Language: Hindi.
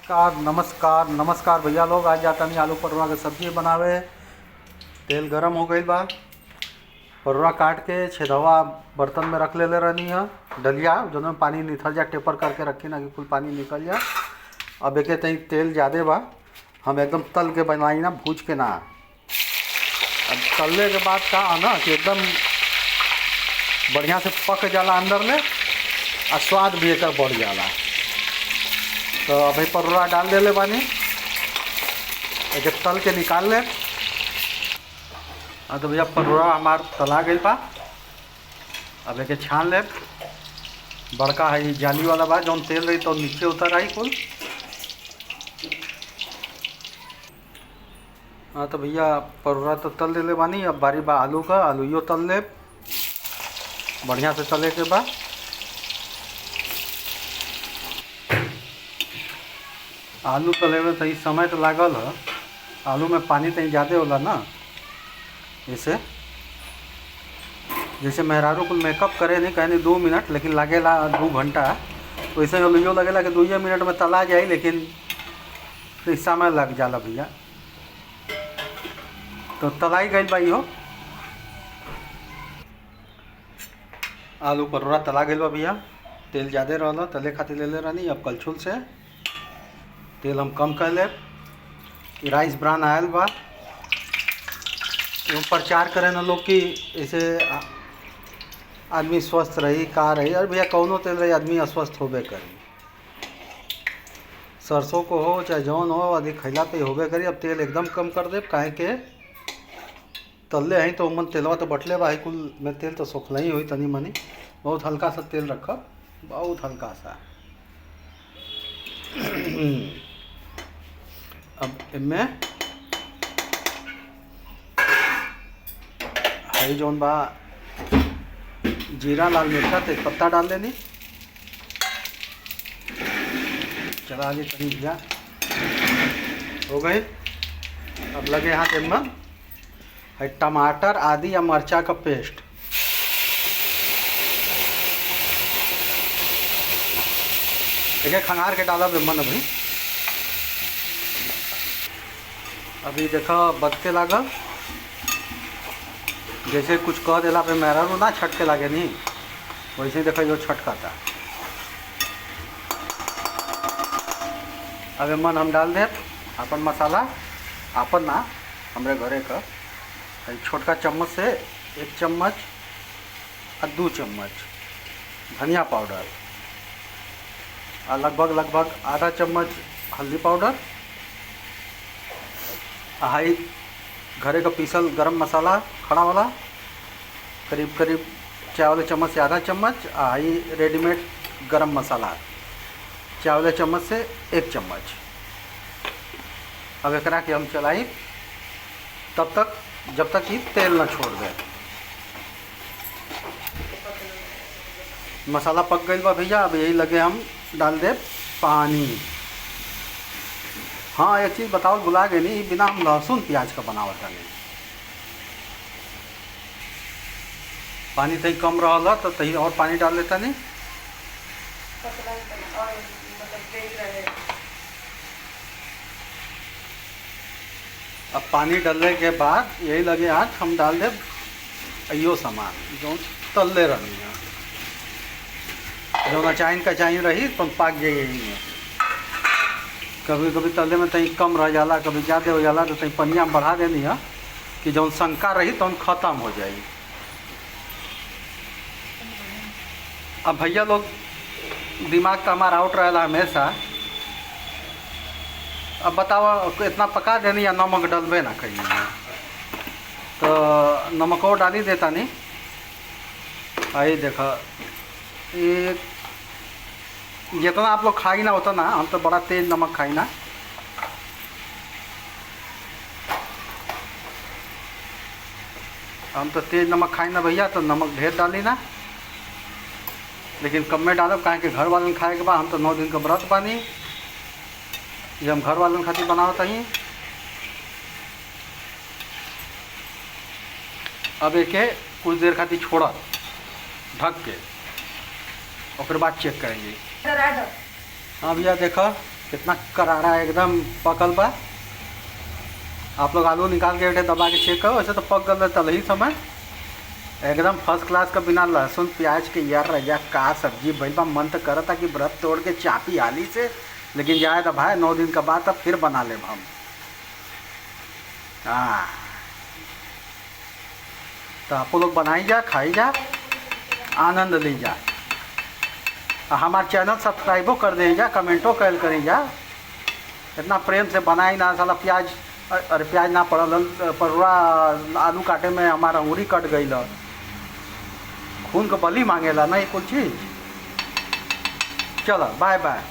नमस्कार नमस्कार भैया लोग। आज जाता नहीं आलू परोरा के सब्जी बनावे। तेल गरम हो गई बा। परोरा काट के छेदवा बर्तन में रख ले रहनी है। डलिया जो में पानी निकल जाए, टेपर करके रखी ना कि कुल पानी निकल जाए। अब एक तई तेल ज़्यादा बा, हम एकदम तल के बनाई ना, भूज के ना। अब तलने के बाद का ना कि एकदम बढ़िया से पक जाला अंदर में, और स्वाद भी एक बढ़ जाला। तो अभी परोरा डाल देले बानी, एक तल के निकाल ले। तो भैया परोरा हमार तला गई बा। अब एक छान ले। बड़का है जाली वाला बा, जौन तेल रही तो नीचे उतर आई कुल। हाँ तो भैया परोरा तो तल देले बानी। अब बारी बा आलू का, आलूयो तल ले बढ़िया से। तले के बाद आलू तले में तही समय तो लागल है। आलू में पानी तही ज़्यादा होला ना, जैसे मेहरारू कुल मेकअप करे नहीं कहनी 2 मिनट, लेकिन लागेला 2 घंटा। तो ऐसे आलूयो लगेला कि 2 मिनट में तला जाए, लेकिन फिर समय लग जाला भैया। तो तलाई गई भाई हो। आलू परोरा तला गई बा भैया। तेल ज़्यादा रहा, तले खातिर ले ले रहनी। अब कलछुल से तेल हम कम कर ले। राइस ब्रान आयल बा। प्रचार करे ना लोग कि ऐसे आदमी स्वस्थ रही का रही। अरे भैया कौनो तेल रही आदमी अस्वस्थ होबे करी। सरसों को हो चाहे जौन हो, अधिक खैला पे होबे करी। अब तेल एकदम कम कर दे, काहे के तल्ले हैं तो मन तेलवा तो बटले बा। कुल में तेल तो सोखला ही हुई तनी मनी। बहुत हल्का सा तेल रखब, बहुत हल्का सा। अब इनमें हरी जौन बा जीरा, लाल मिर्चा, तेजपत्ता डाल देनी। चला ली तनी भैया, हो गई। अब लगे यहाँ के में है टमाटर, आदि या मिर्चा का पेस्ट। एक खंगार के डाला बेमन। अभी देखो बदके लागल, जैसे कुछ कह दिला पे मेहरारू ना छटके लागे नहीं, वैसे ही देखो जो छटकाता। अब मन हम डाल दे अपन मसाला, अपन ना हमरे घरे का छोटका चम्मच से 1 चम्मच और 2 चम्मच धनिया पाउडर, और लगभग आधा चम्मच हल्दी पाउडर, हाई घरे का पीसल गरम मसाला खड़ा वाला करीब चाय वाले चम्मच से आधा चम्मच, हाई रेडीमेड गरम मसाला चाय वाले चम्मच से 1 चम्मच। अब एक के हम चलाई तब तक जब तक कि तेल ना छोड़ दे। मसाला पक गई बा भैया। अब यही लगे हम डाल दे पानी। हाँ एक चीज़ बताओ भुला गए नहीं, बिना हम लहसुन प्याज का बनावत नहीं। पानी तही कम रहा तो तही और पानी डाल लेता नहीं। अब पानी डालने के बाद यही लगे आज हम डाल दे अयो सामान जो तलले रही है, जो चाइन का चाइन रही तो पाक जाइए यही में। कभी कभी तले में तही कम रह जाला, कभी ज़्यादा हो जाला, तो तही पनिया में बढ़ा देनी है कि जौन शंका रही तो ख़त्म हो जाए। अब भैया लोग दिमाग का हमारा आउट रहेला हमेशा। अब बताओ इतना पका देनी या नमक डलबे ना कहीं, तो नमक और डाली देता नहीं। आई देखा एक जितना आप लोग खाई ना उतना, हम तो बड़ा तेज नमक खाई ना। हम तो तेज नमक खाई ना भैया, तो नमक ढेर डाली ना, लेकिन कम में डालब काहे कि घर वालन खाए के बाद। हम तो 9 दिन का व्रत बानी, ये हम घर वालन खातिर बनावत ही। अब एक कुछ देर खातिर छोड़ा ढक के, और बाद चेक करेंगे। हाँ भैया देखो कितना करारा एकदम पकल बा। आप लोग आलू निकाल के दबा के चेक करो, वैसे तो पक गल तल ही समय एकदम फर्स्ट क्लास का, बिना लहसुन प्याज के। यार रजा का सब्जी भइल बा, मन तो करता कि व्रत तोड़ के चापी हाली से, लेकिन जाए तो भाई 9 दिन के बाद तब फिर बना ले हम। हाँ तो आप लोग बनाई जा, खाई जा, आनंद ली जा। हमारे चैनल सब्सक्राइबो कर दे जा, कमेंटो कैल करी जा। इतना प्रेम से बनाई ना साला प्याज, अरे प्याज ना पड़ल, परुआ आलू काटे में हमारा उंगली कट गई। खून का बलि मांगेला ना ये कुछ चीज़। चलो बाय बाय।